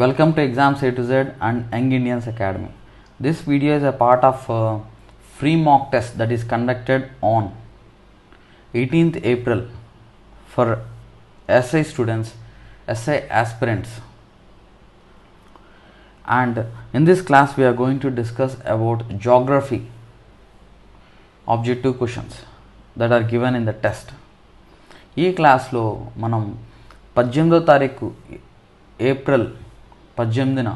Welcome to Exams A to Z and Young Indians Academy. This video is a part of free mock test that is conducted on 18th April for SI students, SI aspirants. And in this class we are going to discuss about geography objective questions that are given in the test. ఈ క్లాస్లో మనం 18వ తారీఖు April 18న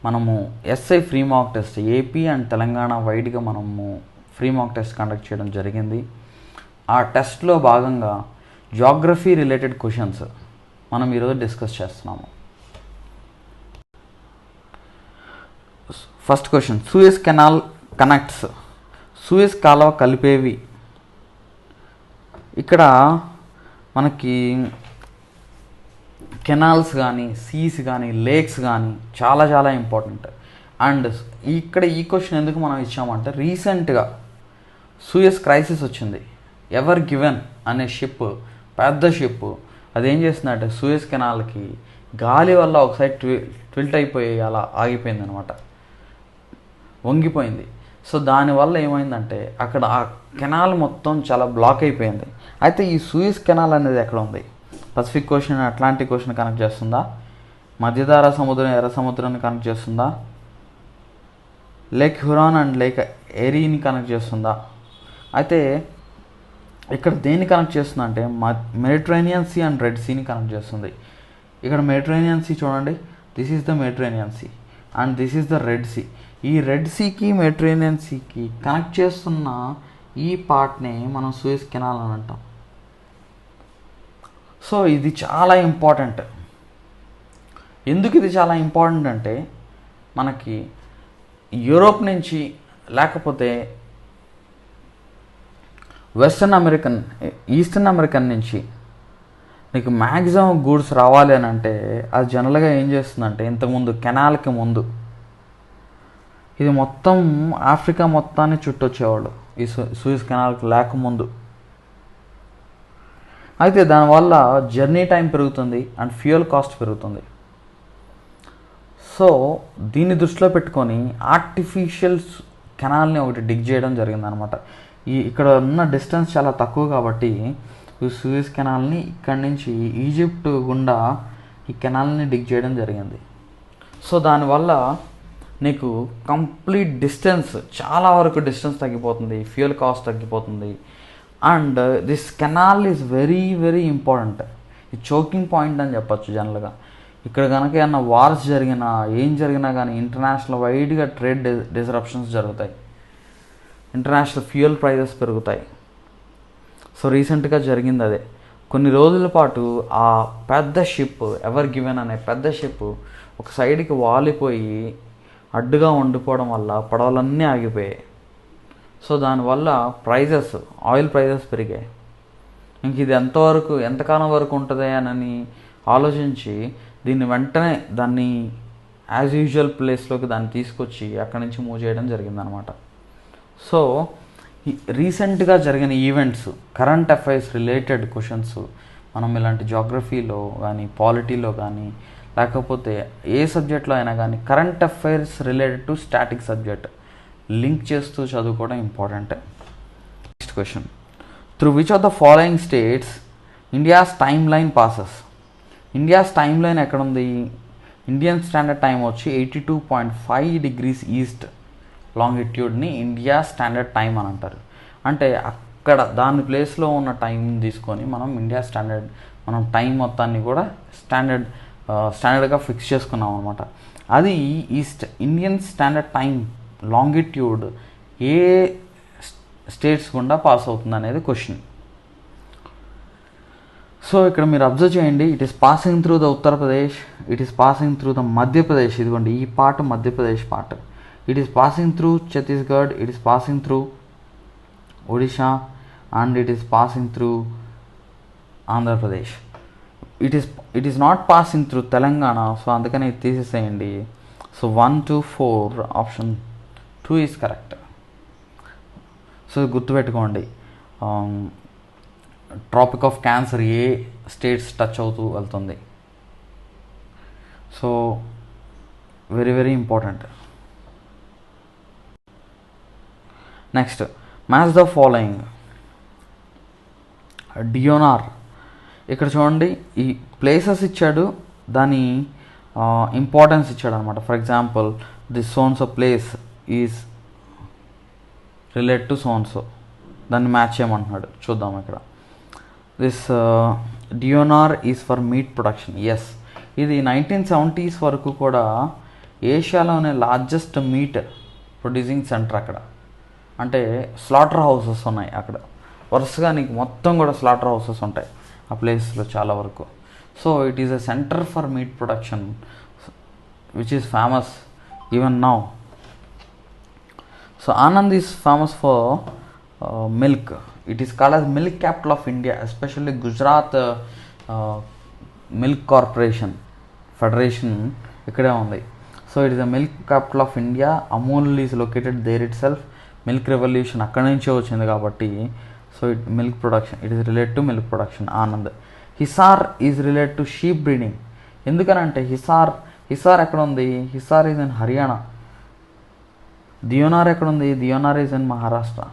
మనము SI free mock test AP and Telangana వైడ్గా మనము free mock test conduct చేయడం జరిగింది. ఆ టెస్ట్లో భాగంగా జాగ్రఫీ రిలేటెడ్ క్వశ్చన్స్ మనం ఈరోజు డిస్కస్ చేస్తున్నాము. First question, Suez canal connects. Suez కాలువ కలిపేవి. ఇక్కడ మనకి కెనాల్స్ కానీ, సీస్ కానీ, లేక్స్ కానీ చాలా ఇంపార్టెంట్. అండ్ ఇక్కడ ఈ క్వశ్చన్ ఎందుకు మనం ఇచ్చామంటే, రీసెంట్గా సూయజ్ క్రైసిస్ వచ్చింది. ఎవర్ గివెన్ అనే షిప్, పెద్ద షిప్, అదేం చేస్తుందంటే సూయజ్ కెనాల్కి గాలి వల్ల ఒకసారి ట్విల్ట్ అయిపోయి అలా ఆగిపోయింది అనమాట, వంగిపోయింది. సో దానివల్ల ఏమైందంటే అక్కడ ఆ కెనాల్ మొత్తం చాలా బ్లాక్ అయిపోయింది. అయితే ఈ సూయజ్ కెనాల్ అనేది ఎక్కడ ఉంది? Pacific Ocean, Atlantic Ocean connect చేస్తుందా? మధ్యధరా సముద్రం, ఎర్ర సముద్రాన్ని కనెక్ట్ చేస్తుందా? లేక్ హురాన్ అండ్ లేక్ ఎరీని కనెక్ట్ చేస్తుందా? అయితే ఇక్కడ దేన్ని కనెక్ట్ చేస్తుందా అంటే మెడిటరేనియన్ సీ అండ్ రెడ్ సీని కనెక్ట్ చేస్తుంది. ఇక్కడ మెడిటరేనియన్ సీ చూడండి, this is the Mediterranean sea and this is the red sea. ఈ రెడ్ సీకి మెడిటరేనియన్ సీకి కనెక్ట్ చేస్తున్న ఈ పార్ట్నే మనం సూయజ్ కెనాల్ అని అంటాం. సో ఇది చాలా ఇంపార్టెంట్. ఎందుకు ఇది చాలా ఇంపార్టెంట్ అంటే, మనకి యూరోప్ నుంచి లేకపోతే ఈస్టర్న్ అమెరికన్ నుంచి నీకు మ్యాక్సిమం గూడ్స్ రావాలి అని అంటే అది జనరల్గా ఏం చేస్తుందంటే, ఇంతకుముందు కెనాల్కి ముందు ఇది మొత్తం ఆఫ్రికా మొత్తాన్ని చుట్టొచ్చేవాళ్ళు ఈ సూయజ్ కెనాల్కి లేకముందు. అయితే దానివల్ల జర్నీ టైం పెరుగుతుంది అండ్ ఫ్యూయల్ కాస్ట్ పెరుగుతుంది. సో దీన్ని దృష్టిలో పెట్టుకొని ఆర్టిఫిషియల్ కెనాల్ని ఒకటి డిగ్ చేయడం జరిగిందనమాట. ఇక్కడ ఉన్న డిస్టెన్స్ చాలా తక్కువ కాబట్టి ఈ సూయజ్ కెనాల్ని ఇక్కడి నుంచి ఈజిప్ట్ గుండా ఈ కెనాల్ని డిగ్ చేయడం జరిగింది. సో దానివల్ల నీకు కంప్లీట్ డిస్టెన్స్, చాలా వరకు డిస్టెన్స్ తగ్గిపోతుంది, ఫ్యూయల్ కాస్ట్ తగ్గిపోతుంది. And this canal is very important. ఇది చోకింగ్ పాయింట్ అని చెప్పచ్చు జనరల్గా. ఇక్కడ కనుక ఏమన్నా వార్స్ జరిగినా, ఏం జరిగినా కానీ ఇంటర్నేషనల్ వైడ్గా ట్రేడ్ డిస్రప్షన్స్ జరుగుతాయి, ఇంటర్నేషనల్ ఫ్యూయల్ ప్రైజెస్ పెరుగుతాయి. సో రీసెంట్గా జరిగింది అదే. కొన్ని రోజుల పాటు ఆ పెద్ద షిప్, ఎవర్ గివెన్ అనే పెద్ద షిప్ ఒక సైడ్కి వాలిపోయి అడ్డుగా ఉండిపోవడం వల్ల పడవలన్నీ ఆగిపోయాయి. సో దానివల్ల ఆయిల్ ప్రైజెస్ పెరిగాయి. ఇంక ఇది ఎంతకాలం వరకు ఉంటుంది అని ఆలోచించి దీన్ని వెంటనే దాన్ని యాజ్ యూజువల్ ప్లేస్లోకి దాన్ని తీసుకొచ్చి అక్కడి నుంచి మూవ్ చేయడం జరిగిందనమాట. సో రీసెంట్గా జరిగిన events, current affairs related questions మనం ఇలాంటి జాగ్రఫీలో కానీ, పాలిటీలో కానీ, లేకపోతే ఏ సబ్జెక్ట్లో అయినా కానీ current affairs related to static subject link చేస్తూ చదువుకోవడం important. Next question, through which of the following states India's time line passes. India's time line ఎక్కడుంది? ఇండియన్ స్టాండర్డ్ టైం వచ్చి 82.5 degrees ఈస్ట్ లాంగిట్యూడ్ని ఇండియా స్టాండర్డ్ టైం అని అంటారు. అంటే అక్కడ దాని ప్లేస్లో ఉన్న టైం తీసుకొని మనం టైం మొత్తాన్ని కూడా స్టాండర్డ్గా ఫిక్స్ చేసుకున్నాం అనమాట. అది ఇండియన్ స్టాండర్డ్ టైం లాంగిట్యూడ్ ఏ స్టేట్స్ గుండా పాస్ అవుతుంది అనేది క్వశ్చన్. సో ఇక్కడ మీరు అబ్జర్వ్ చేయండి, it is passing through the Uttar Pradesh, it is passing through the Madhya Pradesh. ఇదిగోండి ఈ part Madhya Pradesh part. It is passing through Chhattisgarh, it is passing through Odisha and it is passing through Andhra Pradesh. It is not passing through Telangana. So అందుకని ఇది తీసేసేయండి. So 1, 2, 4 option 2 is correct. So గుర్తుపెట్టుకోండి, tropic of cancer ఏ states touch అవుతూ వెళ్తుంది. So very very important. Next, match the following. Deonar, ఇక్కడ చూడండి ఈ ప్లేసెస్ ఇచ్చాడు, దాని ఇంపార్టెన్స్ ఇచ్చాడు అనమాట. For example this so and so place is relate to so and so, దాన్ని మ్యాచ్ చేయమంటున్నాడు. చూద్దాం ఇక్కడ. This Deonar is for meat production. Yes, ఇది 1970s వరకు కూడా ఏషియాలోనే లార్జెస్ట్ మీట్ ప్రొడ్యూసింగ్ సెంటర్ అక్కడ. అంటే స్లాటర్ హౌసెస్ ఉన్నాయి అక్కడ వరుసగా, నీకు మొత్తం కూడా స్లాటర్ హౌసెస్ ఉంటాయి ఆ ప్లేస్లో చాలా వరకు. So it is a centre for meat production which is famous even now. So Anand is famous for milk. It is called as milk capital of India, especially Gujarat milk corporation federation ఇక్కడే ఉంది. So it is the milk capital of India. Amul is located there itself. Milk revolution అక్కడి నుంచే వచ్చింది కాబట్టి so milk production, it is relate to milk production. Anand. Hisar is relate to sheep breeding. ఎందుకనంటే హిసార్ ఎక్కడ ఉంది? Hisar is in Haryana. Deonar ఎక్కడ ఉంది? Deonar is in Maharashtra.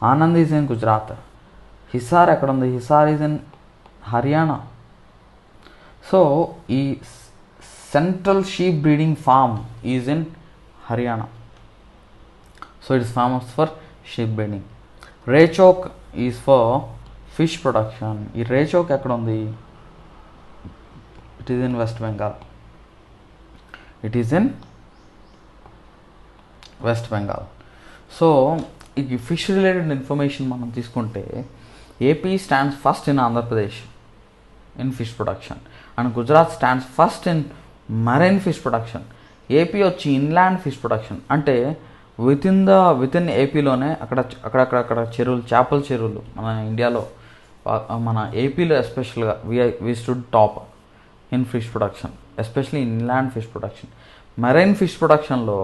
Anand is in Gujarat. Hisar ఎక్కడ ఉంది? Hisar is in Haryana. So ఈ central sheep breeding farm is in Haryana. So it is famous for sheep breeding. Raichak is for fish production. ఈ రేచోక్ ఎక్కడ ఉంది? It is in West Bengal. It is in West Bengal. So ఈ fish related information మనం తీసుకుంటే AP stands first in Andhra Pradesh in fish production and Gujarat stands first in marine fish production. AP వచ్చి inland fish production, అంటే within ఏపీలోనే అక్కడక్కడ చెరువులు, చేపల చెరువులు మన ఇండియాలో, మన ఏపీలో ఎస్పెషల్గా we stood top in fish production, especially inland fish production. Marine fish ప్రొడక్షన్లో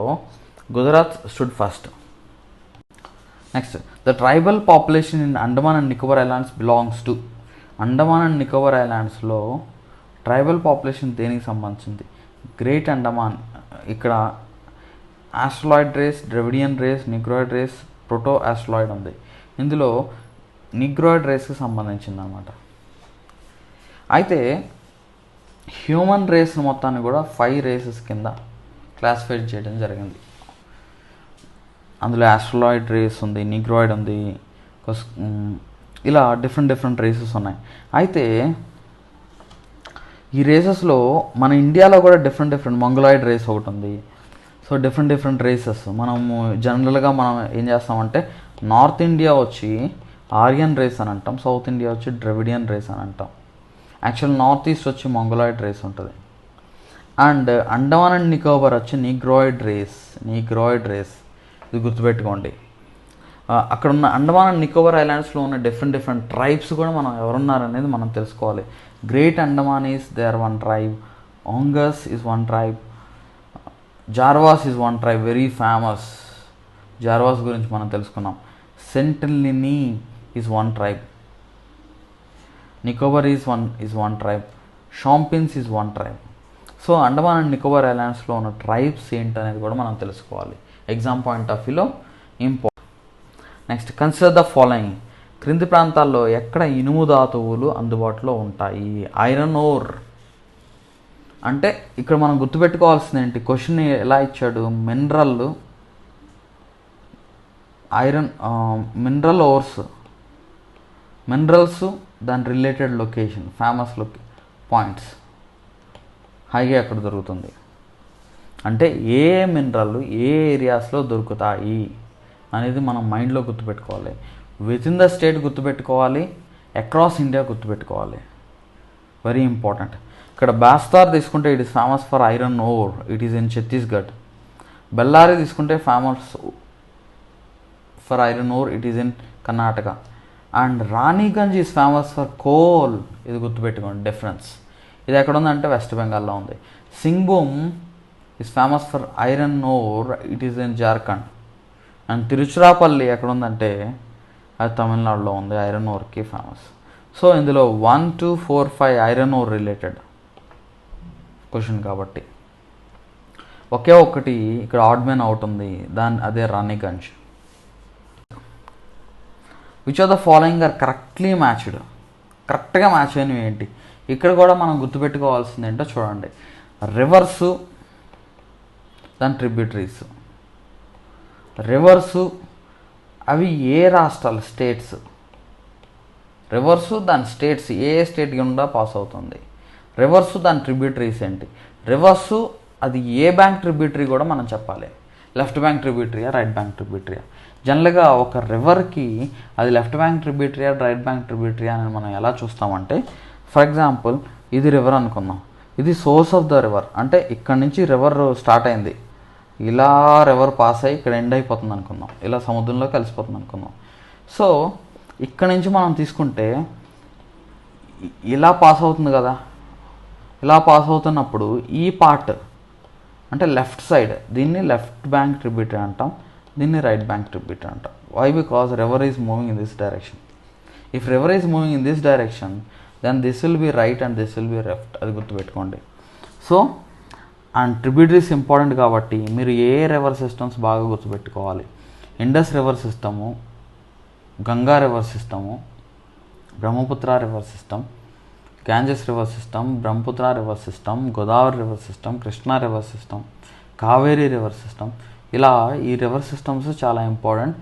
Gujarat stood first. Next, the tribal population in Andaman and Nicobar islands belongs to. Andaman and Nicobar ఐలాండ్స్లో ట్రైబల్ పాపులేషన్ దేనికి సంబంధించింది? గ్రేట్ అండమాన్. ఇక్కడ Australoid race, Dravidian race, Negroid race, proto Australoid ఉంది. ఇందులో నిగ్రాయిడ్ రేస్కి సంబంధించింది అనమాట. అయితే హ్యూమన్ రేస్ మొత్తాన్ని కూడా 5 రేసెస్ కింద క్లాసిఫై చేయడం జరిగింది. అందులో ఆస్ట్రలాయిడ్ రేస్ ఉంది, నిగ్రాయిడ్ ఉంది, ఇలా డిఫరెంట్ రేసెస్ ఉన్నాయి. అయితే ఈ రేసెస్లో మన ఇండియాలో కూడా డిఫరెంట్ మంగోలాయిడ్ రేస్ ఒకటి ఉంది. సో డిఫరెంట్ రేసెస్ మనము జనరల్గా మనం ఏం చేస్తామంటే నార్త్ ఇండియా వచ్చి ఆర్యన్ రేస్ అని అంటాం, సౌత్ ఇండియా వచ్చి ద్రవిడియన్ రేస్ అని అంటాం. యాక్చువల్ నార్త్ ఈస్ట్ వచ్చి మంగోలాయిడ్ రేస్ ఉంటుంది. అండ్ అండమాన్ అండ్ నికోబార్ వచ్చి నీగ్రాయిడ్ రేస్. ఇది గుర్తుపెట్టుకోండి. అక్కడ ఉన్న అండమాన్ అండ్ నికోబార్ ఐలాండ్స్లో ఉన్న డిఫరెంట్ ట్రైబ్స్ కూడా మనం ఎవరున్నారనేది మనం తెలుసుకోవాలి. Great Andaman is they are 1 tribe. Onges is 1 tribe. Jarawas is 1 tribe, very famous. Jarawas గురించి మనం తెలుసుకున్నాం. Sentinelese is 1 tribe. Nicobar is 1 tribe. Shompens is 1 tribe. So Andaman and Nicobar ఐలాండ్స్లో ఉన్న ట్రైబ్స్ ఏంటనేది కూడా మనం తెలుసుకోవాలి. ఎగ్జామ్ పాయింట్ ఆఫ్ వ్యూలో important. Next, consider the following. క్రింది ప్రాంతాల్లో ఎక్కడ ఇనుము ధాతువులు అందుబాటులో ఉంటాయి? Iron ore. అంటే ఇక్కడ మనం గుర్తుపెట్టుకోవాల్సింది ఏంటి? క్వశ్చన్ ఎలా ఇచ్చాడు? మినరల్ ఓర్స్, మినరల్స్, దాని రిలేటెడ్ లొకేషన్, ఫేమస్ పాయింట్స్ హైగా ఎక్కడ దొరుకుతుంది అంటే ఏ మినరల్ ఏ ఏరియాస్లో దొరుకుతాయి అనేది మనం మైండ్లో గుర్తుపెట్టుకోవాలి. విత్ ఇన్ ద స్టేట్ గుర్తుపెట్టుకోవాలి, అక్రాస్ ఇండియా గుర్తుపెట్టుకోవాలి. Very important. ఇక్కడ బాస్తార్ తీసుకుంటే it is famous for iron ore, it is in Chhattisgarh. Bellary తీసుకుంటే famous for iron ore, it is in Karnataka. And Raniganj is famous for coal. ఇది గుర్తుపెట్టుకోండి డిఫరెన్స్. ఇది ఎక్కడ ఉందంటే వెస్ట్ బెంగాల్లో ఉంది. Singhbhum is famous for iron ore, it is in Jharkhand. And Tiruchirappalli ఎక్కడ ఉందంటే అది తమిళనాడులో ఉంది, ఐరన్ ఓర్కి ఫేమస్. సో ఇందులో 1, 2, 4, 5 ఐరన్ ఓర్ రిలేటెడ్ క్వశ్చన్ కాబట్టి ఒకే ఒక్కటి ఇక్కడ ఆడ్ మ్యాన్ అవుట్ ఉంది, అదే Raniganj. Which are the following are correctly matched. కరెక్ట్గా మ్యాచ్ అయినవి ఏంటి? ఇక్కడ కూడా మనం గుర్తుపెట్టుకోవాల్సింది ఏంటో చూడండి. రివర్సు, దాని ట్రిబ్యూటరీస్. రివర్సు అవి ఏ రాష్ట్రాలు, స్టేట్స్. రివర్సు దాని స్టేట్స్, ఏ స్టేట్ గుండా పాస్ అవుతుంది. రివర్సు దాని ట్రిబ్యూటరీస్ ఏంటి. రివర్సు అది ఏ బ్యాంక్ ట్రిబ్యూటరీ కూడా మనం చెప్పాలి. లెఫ్ట్ బ్యాంక్ ట్రిబ్యూటరీయా, రైట్ బ్యాంక్ ట్రిబ్యూటరీయా. జనరల్గా ఒక రివర్కి అది లెఫ్ట్ బ్యాంక్ ట్రిబ్యూటరీయా, రైట్ బ్యాంక్ ట్రిబ్యూటరీయా అని మనం ఎలా చూస్తామంటే, ఫర్ ఎగ్జాంపుల్ ఇది రివర్ అనుకుందాం, ఇది సోర్స్ ఆఫ్ ద రివర్. అంటే ఇక్కడ నుంచి రివర్ స్టార్ట్ అయింది, ఇలా రివర్ పాస్ అయ్యి ఇక్కడ ఎండ్ అయిపోతుంది అనుకుందాం, ఇలా సముద్రంలో కలిసిపోతుంది అనుకుందాం. సో ఇక్కడ నుంచి మనం తీసుకుంటే ఇలా పాస్ అవుతుంది కదా, ఇలా పాస్ అవుతున్నప్పుడు ఈ పార్ట్ అంటే లెఫ్ట్ సైడ్, దీన్ని లెఫ్ట్ బ్యాంక్ ట్రిబ్యూటరీ అంటాం, దీన్ని రైట్ బ్యాంక్ ట్రిబ్యూటరీ అంటాం. Why? Because river is moving in this direction. If river is moving in this direction, then this will be right and this will be left. అది గుర్తుపెట్టుకోండి. So and tributaries important కాబట్టి మీరు ఏ river systems బాగా గుర్తుపెట్టుకోవాలి. Indus river system, Ganga river system, Brahmaputra river system, Ganges river system, Brahmaputra river system, Godavari river system, Krishna river system, Kaveri river system. ఇలా ఈ river systems చాలా important,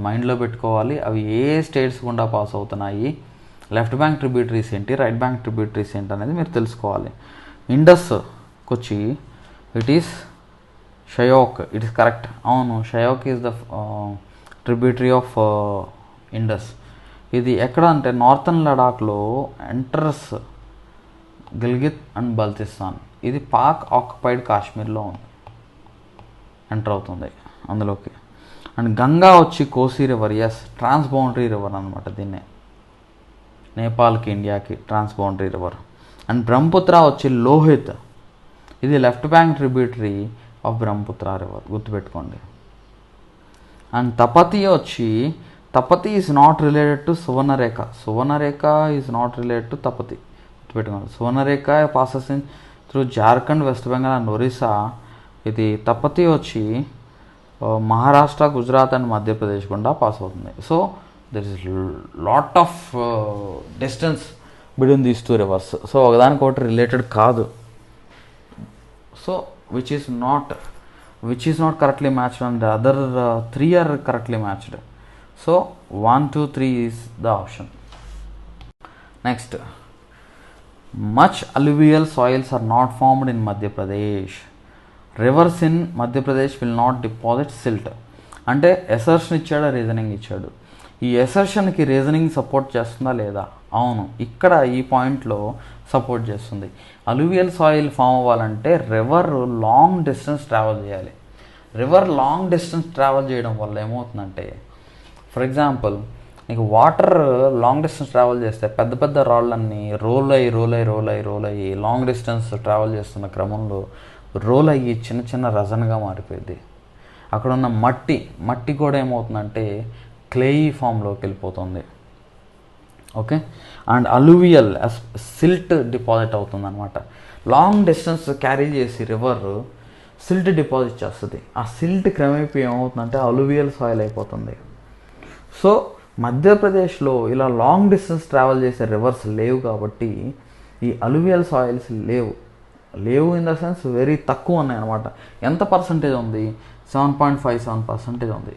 మైండ్లో పెట్టుకోవాలి. అవి ఏ స్టేట్స్ గుండా పాస్ అవుతున్నాయి, లెఫ్ట్ బ్యాంక్ ట్రిబ్యూటరీస్ ఏంటి, రైట్ బ్యాంక్ ట్రిబ్యూటరీస్ ఏంటి అనేది మీరు తెలుసుకోవాలి. ఇండస్కి వచ్చి it is Shyok. It is correct. అవును, Shyok is the tributary of Indus. ఇది ఎక్కడ అంటే northern లడాఖ్లో enters Gilgit and Baltistan. ఇది పాక్ ఆక్యుపైడ్ కాశ్మీర్లో ఉంది, ఎంటర్ అవుతుంది అందులోకి. అండ్ గంగా వచ్చి Kosi river, yes trans boundary river అనమాట. దీన్నే నేపాల్కి ఇండియాకి trans boundary river. And Brahmaputra వచ్చి లోహిత్, ఇది left bank tributary of Brahmaputra river, గుర్తుపెట్టుకోండి. అండ్ తపతి వచ్చి, Tapti is not related to Subarnarekha. Subarnarekha is not related to Tapti, గుర్తుపెట్టుకోండి. Subarnarekha passes in through Jharkhand, West Bengal and Orissa. ఇది తపతి వచ్చి మహారాష్ట్ర, గుజరాత్ అండ్ మధ్యప్రదేశ్ గుండా పాస్ అవుతుంది. So there is lot of distance between these two reverse. So ఒకదానికొకటి related కాదు. So which is not correctly matched and the other 3 are correctly matched. So 1, 2, 3 is the option. Next, much alluvial soils are not formed in Madhya Pradesh. Rivers in Madhya Pradesh will not deposit silt. అంటే assertion ఇచ్చాడు, reasoning ఇచ్చాడు. ఈ ఎసర్షన్కి reasoning support చేస్తుందా లేదా? అవును, ఇక్కడ ఈ పాయింట్లో సపోర్ట్ చేస్తుంది. అల్యూవియల్ సాయిల్ ఫామ్ అవ్వాలంటే రివర్ లాంగ్ డిస్టెన్స్ ట్రావెల్ చేయాలి. రివర్ లాంగ్ డిస్టెన్స్ ట్రావెల్ చేయడం వల్ల ఏమవుతుందంటే, ఫర్ ఎగ్జాంపుల్ నీకు వాటర్ లాంగ్ డిస్టెన్స్ ట్రావెల్ చేస్తే పెద్ద పెద్ద రాళ్ళన్నీ రోల్ అయ్యి లాంగ్ డిస్టెన్స్ ట్రావెల్ చేస్తున్న క్రమంలో రోల్ అయ్యి చిన్న చిన్న రజన్గా మారిపోయింది. అక్కడ ఉన్న మట్టి కూడా ఏమవుతుందంటే క్లేయి ఫామ్లోకి వెళ్ళిపోతుంది. Okay. And alluvial silt deposit అవుతుంది అనమాట. లాంగ్ డిస్టెన్స్ క్యారీ చేసి రివర్ సిల్ట్ డిపాజిట్ చేస్తుంది. ఆ సిల్ట్ క్రమేపీ ఏమవుతుందంటే అల్యూవియల్ సాయిల్ అయిపోతుంది. సో మధ్యప్రదేశ్లో ఇలా లాంగ్ డిస్టెన్స్ ట్రావెల్ చేసే రివర్స్ లేవు కాబట్టి ఈ అల్యూవియల్ సాయిల్స్ లేవు ఇన్ ద సెన్స్ వెరీ తక్కువ ఉన్నాయి అనమాట. ఎంత పర్సంటేజ్ ఉంది? 7.57% ఉంది.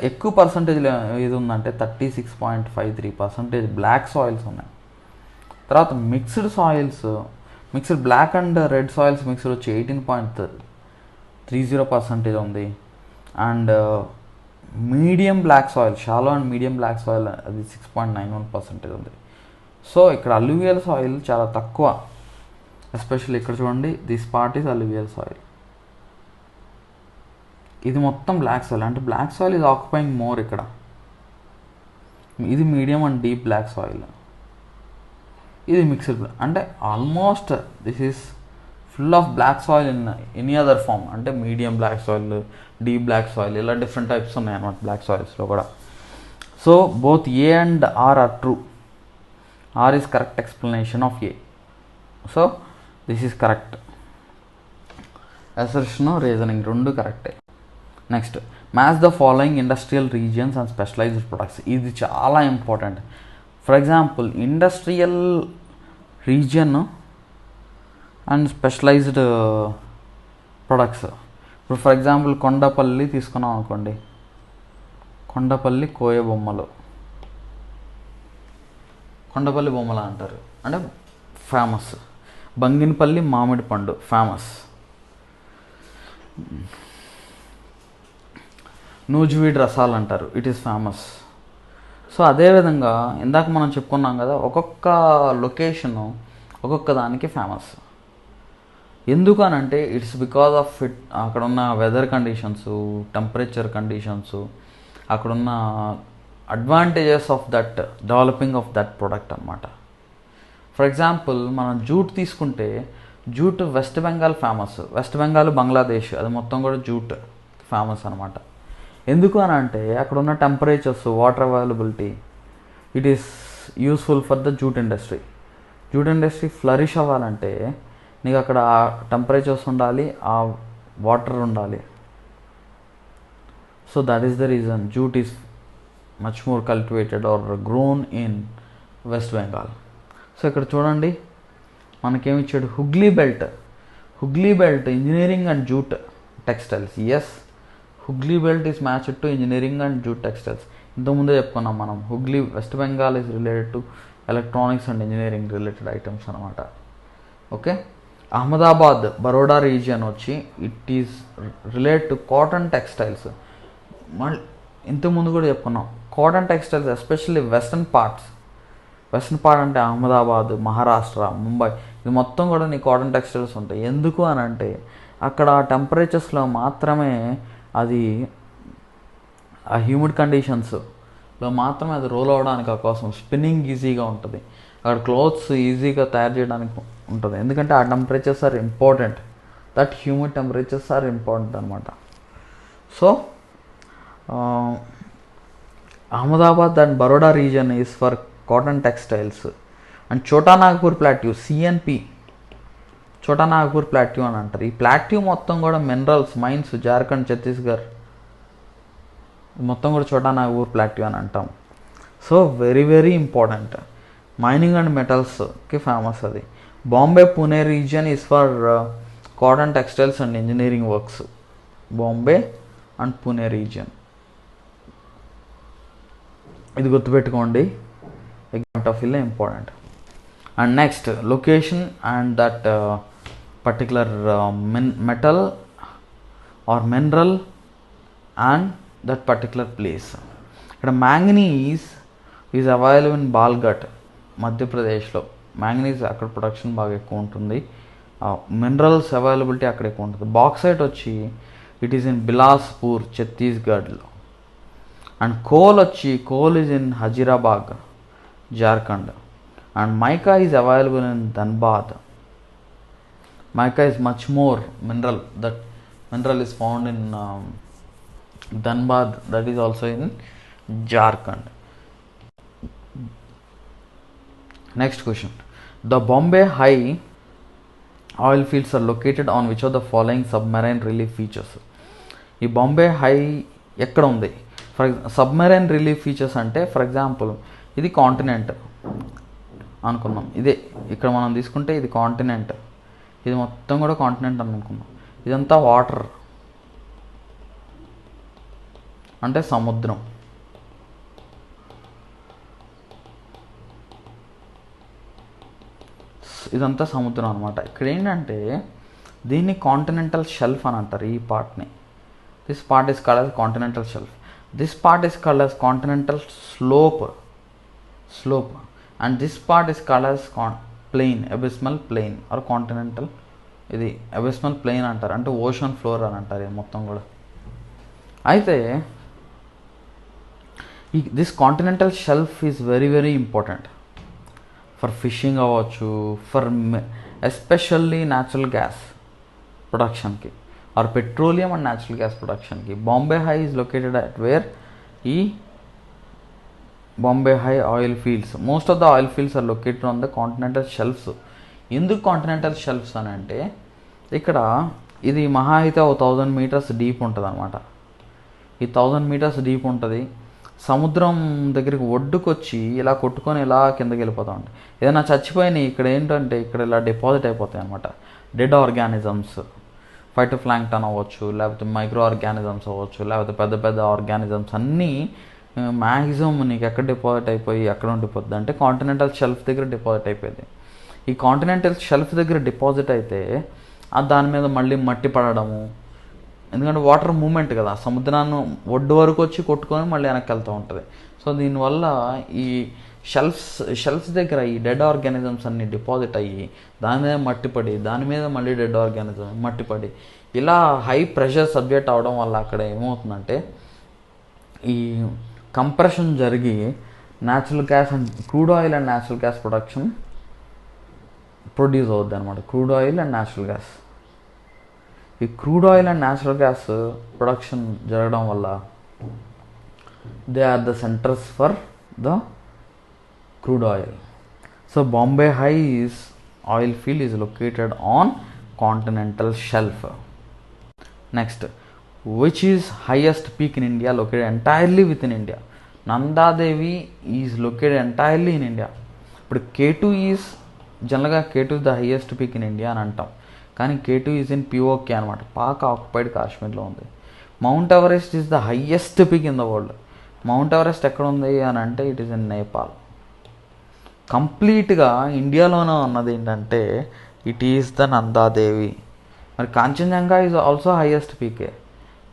ఎక్కువ పర్సంటేజ్ ఇది ఉందంటే 36.53% బ్లాక్ సాయిల్స్ ఉన్నాయి. తర్వాత mixed black and red soils mixed వచ్చి 18.30% ఉంది. And medium black soil, shallow and medium black soil అది 6.91% ఉంది. సో ఇక్కడ అల్యూవియల్ సాయిల్ చాలా తక్కువ. ఎస్పెషల్లీ ఇక్కడ చూడండి, this part is alluvial soil. ఇది మొత్తం బ్లాక్ సాయిల్, అంటే black soil is occupying more. ఇక్కడ ఇది medium and deep black soil, ఇది మిక్స్డ్ అంటే almost this is full of black soil in any other form. అంటే medium black soil, deep black soil, ఇలా different types ఉన్నాయి అన్నమాట black సాయిల్స్లో కూడా. So both A and R are true. R is correct explanation of A. So this is correct. Assertion reasoning రెండు కరెక్టే. Next, match the following industrial regions and specialised products. ఇది చాలా important. For example industrial region and specialised products. ఇప్పుడు for example Kondapalli తీసుకున్నాం అనుకోండి, కొండపల్లి కోయ బొమ్మలు, కొండపల్లి బొమ్మలు అంటారు అంటే ఫేమస్. బంగినపల్లి మామిడి పండు ఫేమస్. నూజివీడ్ రసాలు అంటారు, ఇట్ ఈస్ ఫేమస్. సో అదేవిధంగా ఇందాక మనం చెప్పుకున్నాం కదా, ఒక్కొక్క లొకేషను ఒక్కొక్క దానికి ఫేమస్. ఎందుకు అని అంటే ఇట్స్ బికాజ్ ఆఫ్ ఇట్, అక్కడున్న వెదర్ కండిషన్స్, టెంపరేచర్ కండిషన్స్, అక్కడున్న advantages of that developing of that product అనమాట. ఫర్ ఎగ్జాంపుల్ మనం జూట్ తీసుకుంటే, jute west Bengal famous. West Bengal, Bangladesh, అది మొత్తం కూడా జూట్ ఫేమస్ అనమాట. ఎందుకు అని అంటే అక్కడ ఉన్న temperatures, water availability, it is useful for the jute industry. Jute industry flourish అవ్వాలంటే నీకు అక్కడ టెంపరేచర్స్ ఉండాలి, ఆ వాటర్ ఉండాలి. So that is the reason jute is much more cultivated or grown in West Bengal. So ఇక్కడ చూడండి మనకేమి ఇచ్చాడు, Hooghly belt. Hooghly belt engineering and jute textiles. Yes, Hooghly belt is matched to engineering and jute textiles. ఇంతకుముందే చెప్పుకున్నాం మనం, Hooghly West Bengal is related to electronics and engineering related items అనమాట. Okay. Ahmedabad, Baroda region వచ్చి it is related to cotton textiles. మళ్ళీ ఇంతకుముందు కూడా చెప్పుకున్నాం, cotton textiles especially western parts. Western part అంటే అహ్మదాబాద్, మహారాష్ట్ర, ముంబై, ఇది మొత్తం కూడా నీ కాటన్ టెక్స్టైల్స్ ఉంటాయి. ఎందుకు అని అంటే అక్కడ టెంపరేచర్స్లో మాత్రమే అది, ఆ హ్యూమిడ్ కండిషన్స్లో మాత్రమే అది రోల్ అవ్వడానికి అవకాశం, స్పిన్నింగ్ ఈజీగా ఉంటుంది, అక్కడ క్లోత్స్ ఈజీగా తయారు చేయడానికి ఉంటుంది. ఎందుకంటే ఆ temperatures are important, that humid temperatures are important అనమాట. So Ahmedabad and Baroda region is for cotton textiles. And Chota Nagpur plateau, CNP, చోటా నాగపూర్ ప్లాట్యూ అని అంటారు. ఈ ప్లాట్యూ మొత్తం కూడా మినరల్స్, మైన్స్, జార్ఖండ్, ఛత్తీస్గఢ్ మొత్తం కూడా చోటా నాగపూర్ ప్లాట్యూ అని అంటాం. So very very important. Mining and మెటల్స్కి ఫేమస్ అది. Bombay Pune region is for cotton textiles and engineering works. Bombay and Pune region, ఇది గుర్తుపెట్టుకోండి, ఎగ్జామ్ ఆఫ్ వ్యూలో important. And next, location and that particular metal or mineral and that particular place. ఇక్కడ manganese is available in Balaghat, మధ్యప్రదేశ్లో. Manganese అక్కడ production బాగా ఎక్కువ ఉంటుంది, minerals availability అక్కడ ఎక్కువ ఉంటుంది. బాక్సైట్ వచ్చి ఇట్ ఈస్ ఇన్ బిలాస్పూర్, ఛత్తీస్గఢ్లో. అండ్ కోల్ వచ్చి, coal is in Hazirabad, Jharkhand. And mica is available in Dhanbad. Mica is much more mineral. That mineral is found in Dhanbad, that is also in Jharkhand. Next question. The Bombay High oil fields are located on which of the following submarine relief features? ఈ Bombay high ఎక్కడ ఉంది? Submarine relief features అంటే for example ఇది continent అనుకుందాం, ఇదే ఇక్కడ మనం తీసుకుంటే ఇది కాంటినెంట్, ఇది మొత్తం కూడా కాంటినెంట్ అనుకుందాం. ఇదంతా వాటర్ అంటే సముద్రం. ఇదంతా సముద్రం అనమాట. ఇక్కడ ఏంటంటే దీన్ని కాంటినెంటల్ షెల్ఫ్ అని అంటారు. ఈ పార్ట్ని, this part is called as continental shelf, this part is called as continental slope, and this part is called as plain, abysmal plain or continental. ఇది abysmal plain అంటారు, అంటే ఓషన్ ఫ్లోర్ అని అంటారు ఇది మొత్తం కూడా. అయితే this continental shelf is very very important for fishing అవ్వచ్చు, ఫర్ ఎస్పెషల్లీ న్యాచురల్ గ్యాస్ ప్రొడక్షన్కి or petroleum and natural gas ప్రొడక్షన్కి. Bombay high is located at where? ఈ Bombay High oil fields. Most of the oil fields are located on the continental shelves. ఎందుకు continental shelves అని అంటే ఇక్కడ ఇది మహా అయితే 1000 మీటర్స్ డీప్ ఉంటుంది అనమాట. ఈ 1000 మీటర్స్ డీప్ ఉంటుంది. సముద్రం దగ్గరికి ఒడ్డుకొచ్చి ఇలా కొట్టుకొని ఇలా కిందకి వెళ్ళిపోతూ ఉంటాయి. ఏదైనా చచ్చిపోయినాయి ఇక్కడ ఏంటంటే ఇక్కడ ఇలా డిపాజిట్ అయిపోతాయి అనమాట. డెడ్ ఆర్గానిజమ్స్, ఫైటోప్లాంక్టన్ అవ్వచ్చు, లేకపోతే మైక్రో ఆర్గానిజమ్స్ అవ్వచ్చు, లేకపోతే పెద్ద పెద్ద ఆర్గానిజమ్స్ అన్నీ మ్యాక్సిమం నీకు ఎక్కడ డిపాజిట్ అయిపోయి ఎక్కడ ఉండిపోద్ది అంటే కాంటినెంటల్ షెల్ఫ్ దగ్గర డిపాజిట్ అయిపోయింది. ఈ కాంటినెంటల్ షెల్ఫ్ దగ్గర డిపాజిట్ అయితే దాని మీద మళ్ళీ మట్టి పడడము, ఎందుకంటే వాటర్ మూమెంట్ కదా, సముద్రాన్ని ఒడ్డు వరకు వచ్చి కొట్టుకొని మళ్ళీ వెనక్కి వెళ్తూ ఉంటుంది. సో దీనివల్ల ఈ షెల్ఫ్స్ దగ్గర ఈ డెడ్ ఆర్గానిజమ్స్ అన్నీ డిపాజిట్ అయ్యి దాని మీద మట్టి పడి దాని మీద మళ్ళీ డెడ్ ఆర్గానిజం మట్టి పడి ఇలా హై ప్రెషర్ సబ్జెక్ట్ అవడం వల్ల అక్కడ ఏమవుతుందంటే ఈ కంప్రెషన్ జరిగి natural gas and crude oil and natural gas produce అవుద్ది అనమాట. Crude oil and natural gas, ఈ crude oil and natural gas production జరగడం వల్ల they are the centres for the crude oil. So Bombay High's oil field is located on continental shelf. Next, which is highest peak in India located entirely within India? Nanda Devi is located entirely in India. But K2 is జనరల్గా K2 is the highest peak in India అని అంటాం, కానీ K2 is in POK అనమాట, Pak occupied కాశ్మీర్లో ఉంది. Mount Everest is the highest peak in the world. Mount Everest ఎక్కడ ఉంది అని అంటే ఇట్ ఈస్ ఇన్ నేపాల్. కంప్లీట్గా ఇండియాలోనే ఉన్నది ఏంటంటే ఇట్ ఈస్ ద నందాదేవి. మరి కాంచన్జంగా ఈజ్ ఆల్సో హైయెస్ట్ పీకే,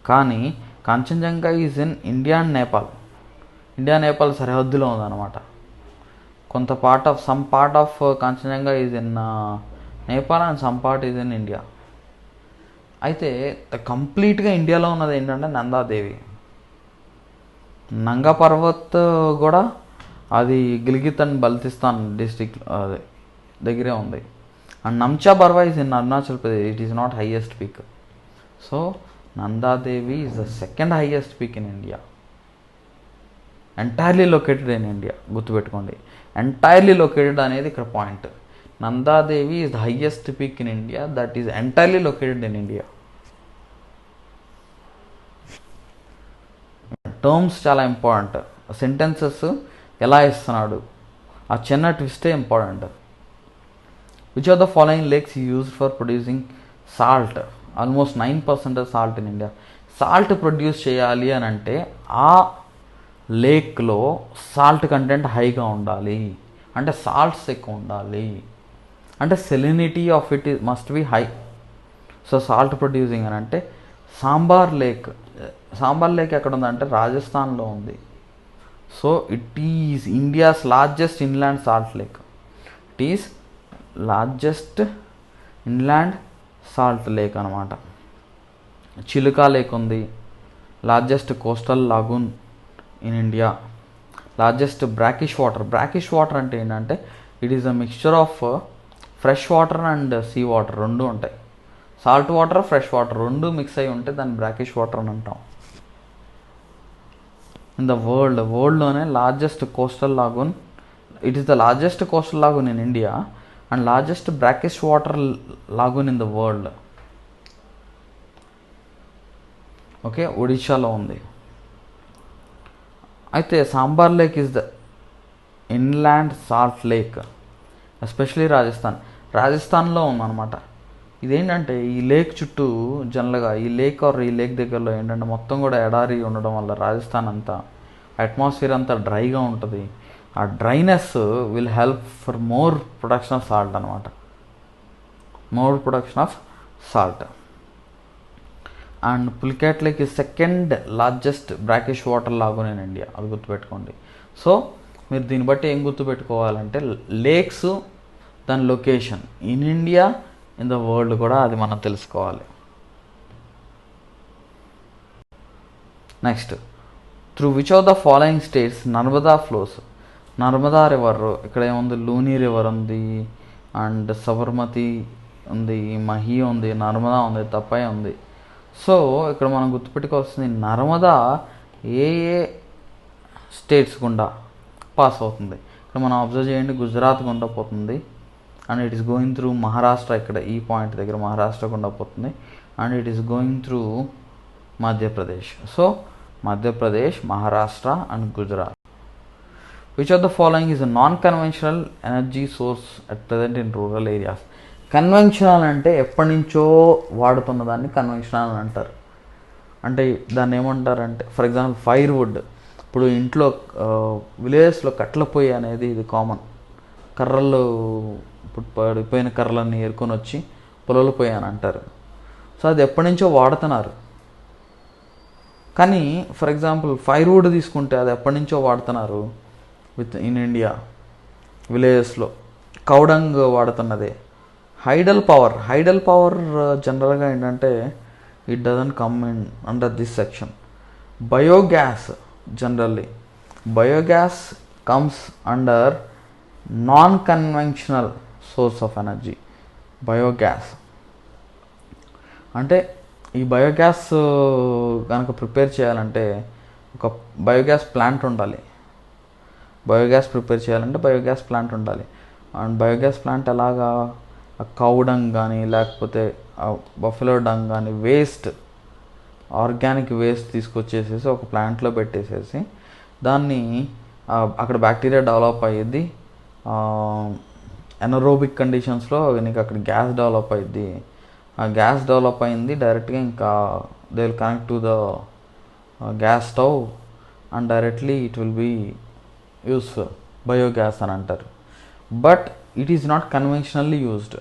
కానీ Kanchenjunga is in India and Nepal. India Nepal సరిహద్దులో ఉందన్నమాట. కొంత some part of Kanchenjunga is in Nepal and some part is in India. అయితే కంప్లీట్గా ఇండియాలో ఉన్నది ఏంటంటే నందాదేవి. నంగా పర్వత్ కూడా అది గిల్గిత్ అండ్ బల్తిస్తాన్ డిస్ట్రిక్ట్ అదే దగ్గరే ఉంది. And Namcha Barwa is in Arunachal Pradesh, it is not highest peak. So Nanda Devi is the second highest peak in India, entirely located in India. గుర్తుపెట్టుకోండి, ఎంటైర్లీ లొకేటెడ్ అనేది ఇక్కడ point. Nanda Devi is the highest peak in India that is entirely located in India. Terms చాలా important. Sentences ఎలా ఇస్తున్నాడు ఆ చిన్న ట్విస్టే important. Which are the following lakes used for producing salt? Almost 9% salt in India. Salt produce చేయాలి అని అంటే ఆ లేక్లో సాల్ట్ కంటెంట్ హైగా ఉండాలి, అంటే సాల్ట్స్ ఎక్కువ ఉండాలి, అంటే salinity of it must be high. So salt producing అని అంటే సాంబార్ లేక్ ఎక్కడ ఉందంటే రాజస్థాన్లో ఉంది. So it is India's largest inland salt lake. It is largest inland salt lake అనమాట. చిలుకా లేక్ ఉంది, largest coastal lagoon in India, largest brackish water అంటే ఏంటంటే it is a mixture of fresh water and sea water రెండు ఉంటాయి. Salt water, fresh water రెండు mix అయి ఉంటే దాన్ని బ్రాకిష్ వాటర్ అని అంటాం. ఇన్ ద వరల్డ్లోనే largest coastal lagoon, it is the largest coastal lagoon in India and largest brackish water lagoon in the world. Okay, ఒడిశాలో ఉంది. అయితే Sambhar lake is the inland salt lake, especially రాజస్థాన్లో ఉందన్నమాట. ఇదేంటంటే ఈ లేక్ చుట్టూ జనరల్గా ఈ లేక్ దగ్గరలో ఏంటంటే మొత్తం కూడా ఎడారి ఉండడం వల్ల రాజస్థాన్ అంతా అట్మాస్ఫియర్ అంతా డ్రైగా ఉంటుంది. ఆ dryness will help for more production of salt అనమాట, more production of salt. And Pulicat lake is second largest brackish water lagoon in India, అది గుర్తుపెట్టుకోండి. సో మీరు దీన్ని బట్టి ఏం గుర్తుపెట్టుకోవాలంటే లేక్స్, దాని location in India, in the world కూడా అది మనం తెలుసుకోవాలి. Next, through which of the following states Narmada flows? Narmada river ఇక్కడ ఏముంది, లూని రివర్ ఉంది, అండ్ సబర్మతి ఉంది, మహి ఉంది, నర్మదా ఉంది, తపై ఉంది. సో ఇక్కడ మనం గుర్తుపెట్టుకోవాల్సింది నర్మదా ఏ స్టేట్స్ గుండా పాస్ అవుతుంది. ఇక్కడ మనం అబ్జర్వ్ చేయండి, గుజరాత్ గుండా పోతుంది, and it is going through Maharashtra, ఇక్కడ ఈ పాయింట్ దగ్గర మహారాష్ట్ర గుండా పోతుంది, and it is going through Madhya Pradesh. So Madhya Pradesh, Maharashtra and Gujarat. Which of the following is a non conventional energy source at present in rural areas? Conventional అంటే ఎప్పటి నుంచో వాడుతున్న దాన్ని కన్వెన్షనల్ అని అంటారు. అంటే దాన్ని ఏమంటారంటే, ఫర్ ఎగ్జాంపుల్ ఫైర్వుడ్. ఇప్పుడు ఇంట్లో విలేజెస్లో కట్టెల పొయ్యి అనేది ఇది కామన్. కర్రలు, ఇప్పుడు పడిపోయిన కర్రలన్నీ ఏరుకొని వచ్చి పొలాల పొయ్యి అని అంటారు. సో అది ఎప్పటి నుంచో వాడుతున్నారు. కానీ ఫర్ ఎగ్జాంపుల్ ఫైర్వుడ్ తీసుకుంటే అది ఎప్పటి నుంచో వాడుతున్నారు ఇన్ ఇండియా విలేజెస్లో. కౌడంగ్ వాడుతున్నదే. హైడల్ పవర్ జనరల్గా ఏంటంటే it doesn't come in under this section. Biogas generally, biogas comes under non conventional source of energy. Biogas అంటే ఈ బయోగ్యాస్ కనుక ప్రిపేర్ చేయాలంటే ఒక బయోగ్యాస్ ప్లాంట్ ఉండాలి. బయోగ్యాస్ ప్రిపేర్ చేయాలంటే బయోగ్యాస్ ప్లాంట్ ఉండాలి. అండ్ బయోగ్యాస్ ప్లాంట్ ఎలాగా, కౌ డంగ్ కానీ లేకపోతే బఫెలో డంగ్ కానీ వేస్ట్, ఆర్గానిక్ వేస్ట్ తీసుకొచ్చేసేసి ఒక ప్లాంట్లో పెట్టేసేసి దాన్ని అక్కడ బ్యాక్టీరియా డెవలప్ అయ్యిద్ది. ఎనరోబిక్ కండిషన్స్లో నీకు అక్కడ గ్యాస్ డెవలప్ అయ్యిద్ది. ఆ గ్యాస్ డెవలప్ అయింది డైరెక్ట్గా ఇంకా they will connect to the gas stove and directly it will be useful. Biogas అని అంటారు. But it is not conventionally used.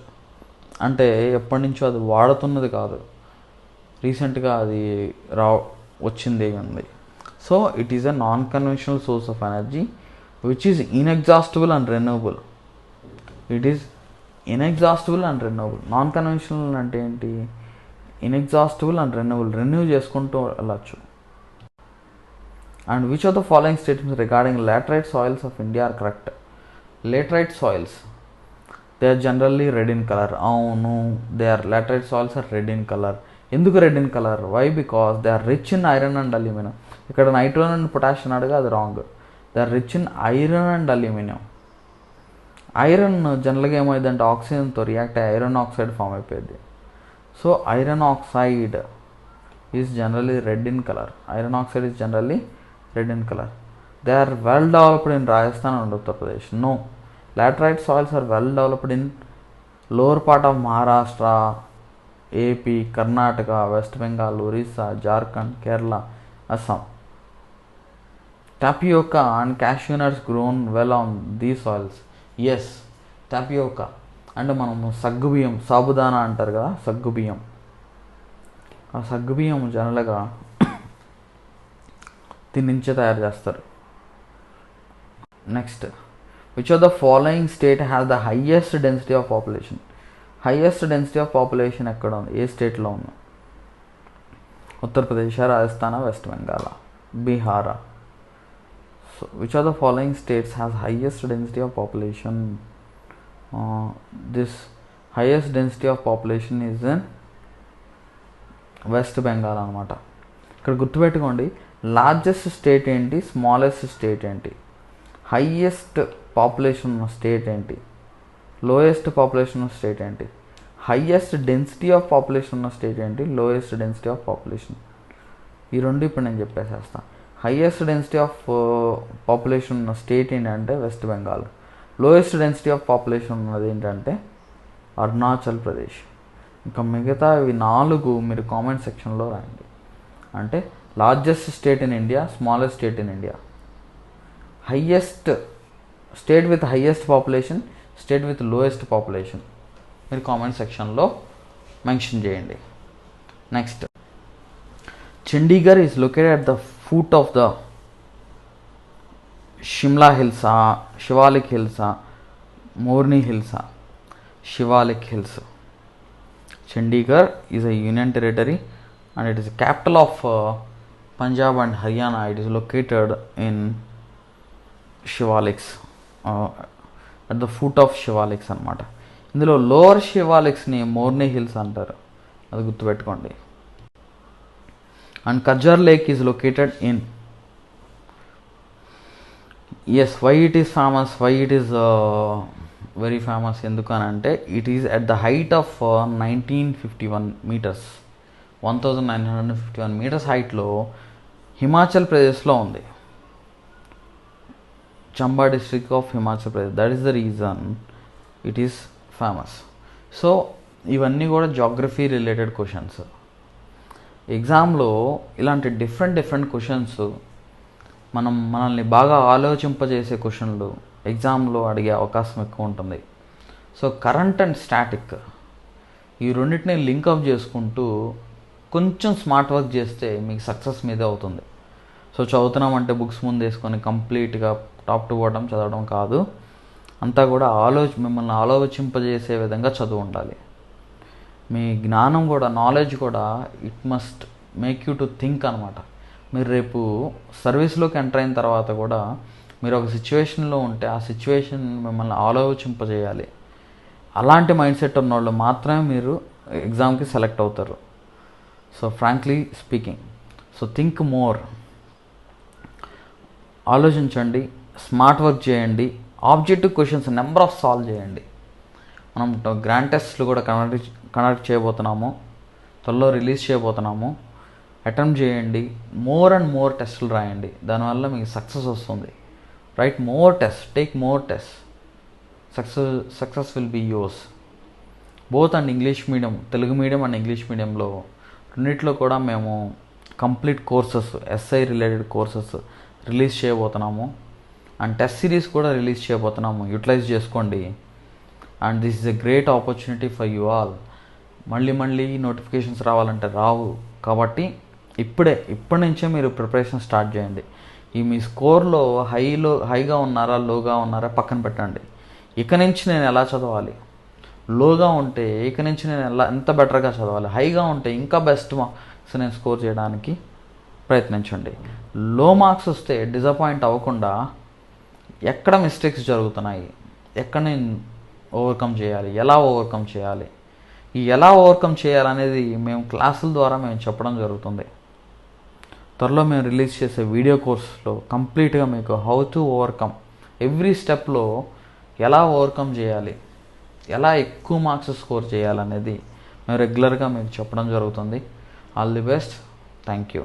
అంటే ఎప్పటి నుంచో అది వాడుతున్నది కాదు, రీసెంట్గా అది వచ్చింది ఉంది. So it is a non conventional source of energy which is inexhaustible and renewable. It is inexhaustible and renewable. Non conventional అంటే ఏంటి? ఇన్ఎగ్జాస్టిబుల్ అండ్ రెన్యూవబుల్, రెన్యూ చేసుకుంటూ వెళ్ళచ్చు. And which of the following statements regarding laterite soils of India are correct? Laterite soils, they are generally red in color. అవును, they are laterite soils are red in color. ఎందుకు red in colour? Why? Because they are rich in iron and aluminium. ఇక్కడ nitrogen and potassium అడగా అది wrong. They are rich in iron and aluminium. Iron జనరల్గా ఏమైందంటే ఆక్సిజన్తో react అయ్యి iron oxide form అయిపోయింది. So iron oxide is generally red in colour. Iron oxide is generally red in color. They are well developed in Rajasthan and Uttar Pradesh. No, laterite soils are well developed in lower part of Maharashtra, AP, Karnataka, West Bengal, Orissa, Jharkhand, Kerala, Assam. Tapioca and cashew nuts grown well on these soils. Yes, tapioca అంటే మనము సగ్గుబియ్యం, సాబుదానా అంటారు కదా, సగ్గుబియ్యం. ఆ సగ్గుబియ్యం జనరల్గా దీని నుంచే తయారు చేస్తారు. Next, which of the following state has the highest density of population? Highest density of population ఎక్కడ ఉంది? ఏ స్టేట్లో ఉంది? ఉత్తరప్రదేశ్, రాజస్థాన్, వెస్ట్ బెంగాల్, బీహారా? So which of the following states has highest density of population? This highest density of population is in West Bengal అనమాట. ఇక్కడ గుర్తుపెట్టుకోండి, largest state ఏంటి, స్మాలెస్ట్ స్టేట్ ఏంటి, హైయెస్ట్ పాపులేషన్ ఉన్న స్టేట్ ఏంటి, లోయెస్ట్ పాపులేషన్ ఉన్న స్టేట్ ఏంటి, హైయెస్ట్ డెన్సిటీ ఆఫ్ పాపులేషన్ ఉన్న స్టేట్ ఏంటి, లోయెస్ట్ డెన్సిటీ ఆఫ్ పాపులేషన్. ఈ రెండు ఇప్పుడు నేను చెప్పేసేస్తాను. హైయెస్ట్ డెన్సిటీ ఆఫ్ పాపులేషన్ ఉన్న స్టేట్ ఏంటంటే west Bengal. Lowest density of population ఉన్నది ఏంటంటే అరుణాచల్ ప్రదేశ్. ఇంకా మిగతా ఇవి 4 మీరు కామెంట్ సెక్షన్లో రాయండి. అంటే largest state in India, smallest state in India, highest state with highest population, state with lowest population మీరు కామెంట్ సెక్షన్లో మెన్షన్ చేయండి. Next, Chandigarh is located at the foot of the Shimla హిల్సా, శివాలిక్ హిల్సా, మోర్నీ హిల్సా? Shivalik hills. Chandigarh is a union territory and it is the capital of Punjab and Haryana. It is located in Shivaliks, at the foot of Shivaliks అనమాట. ఇందులో lower షివాలిక్స్ని Morne hills అంటారు, అది గుర్తుపెట్టుకోండి. And Khajjiar lake is located in, yes, why it is famous, why it is very famous ఎందుకనంటే it is at the height of 1951 metres, 1951 metres హైట్లో హిమాచల్ ప్రదేశ్లో ఉంది. Chamba district of Himachal Pradesh. That is the reason it is famous. So ఇవన్నీ కూడా geography related questions. ఎగ్జామ్లో ఇలాంటి different questions మనల్ని బాగా ఆలోచింపజేసే క్వశ్చన్లు ఎగ్జామ్లో అడిగే అవకాశం ఎక్కువ ఉంటుంది. సో కరెంట్ అండ్ స్టాటిక్ ఈ రెండింటిని లింకప్ చేసుకుంటూ కొంచెం స్మార్ట్ వర్క్ చేస్తే మీకు సక్సెస్ మీదే అవుతుంది. సో చదువుతున్నామంటే బుక్స్ ముందు వేసుకొని కంప్లీట్గా టాప్ టు బాటమ్ చదవడం కాదు, అంతా కూడా మిమ్మల్ని ఆలోచింపజేసే విధంగా చదువు ఉండాలి. మీ జ్ఞానం కూడా, నాలెడ్జ్ కూడా it must make you to think అనమాట. మీరు రేపు సర్వీస్లోకి ఎంటర్ అయిన తర్వాత కూడా మీరు ఒక సిచ్యువేషన్లో ఉంటే ఆ సిచ్యువేషన్ మిమ్మల్ని ఆలోచింపజేయాలి. అలాంటి మైండ్ సెట్ ఉన్నవాళ్ళు మాత్రమే మీరు ఎగ్జామ్కి సెలెక్ట్ అవుతారు. So frankly speaking, so think more, ఆలోచించండి, స్మార్ట్ వర్క్ చేయండి, objective questions number of solve చేయండి. మనం గ్రాండ్ టెస్ట్లు కూడా కండక్ట్ చేయబోతున్నాము, త్వరలో రిలీజ్ చేయబోతున్నాము. అటెంప్ట్ చేయండి, మోర్ అండ్ మోర్ టెస్టులు రాయండి, దానివల్ల మీకు సక్సెస్ వస్తుంది. Write more test, take more test, success will be yours. Both and English medium, Telugu medium and English మీడియంలో రెండిట్లో కూడా మేము complete courses, SI related courses release చేయబోతున్నాము. అండ్ టెస్ట్ సిరీస్ కూడా రిలీజ్ చేయబోతున్నాము, యూటిలైజ్ చేసుకోండి. And this is a great opportunity for you all. మళ్ళీ notifications రావాలంటే రావు, కాబట్టి ఇప్పటి నుంచే మీరు ప్రిపరేషన్ స్టార్ట్ చేయండి. ఈ మీ స్కోర్లో హైగా ఉన్నారా లోగా ఉన్నారా పక్కన పెట్టండి. ఇక నుంచి నేను ఎలా చదవాలి, లోగా ఉంటే ఇక నుంచి నేను ఎంత బెటర్గా చదవాలి, హైగా ఉంటే ఇంకా బెస్ట్ మార్క్స్ నేను స్కోర్ చేయడానికి ప్రయత్నించండి. లో మార్క్స్ వస్తే డిసప్పాయింట్ అవ్వకుండా ఎక్కడ మిస్టేక్స్ జరుగుతున్నాయి, ఎక్కడ నేను ఓవర్కమ్ చేయాలి, ఎలా ఓవర్కమ్ చేయాలి, ఎలా ఓవర్కమ్ చేయాలనేది మేము క్లాసుల ద్వారా మేము చెప్పడం జరుగుతుంది. త్వరలో మేము రిలీజ్ చేసే వీడియో కోర్సులో కంప్లీట్గా మీకు హౌ టు ఓవర్కమ్, ఎవ్రీ స్టెప్లో ఎలా ఓవర్కమ్ చేయాలి, ఎలా ఎక్కువ మార్క్స్ స్కోర్ చేయాలనేది మేము రెగ్యులర్గా మీకు చెప్పడం జరుగుతుంది. All the best, thank you.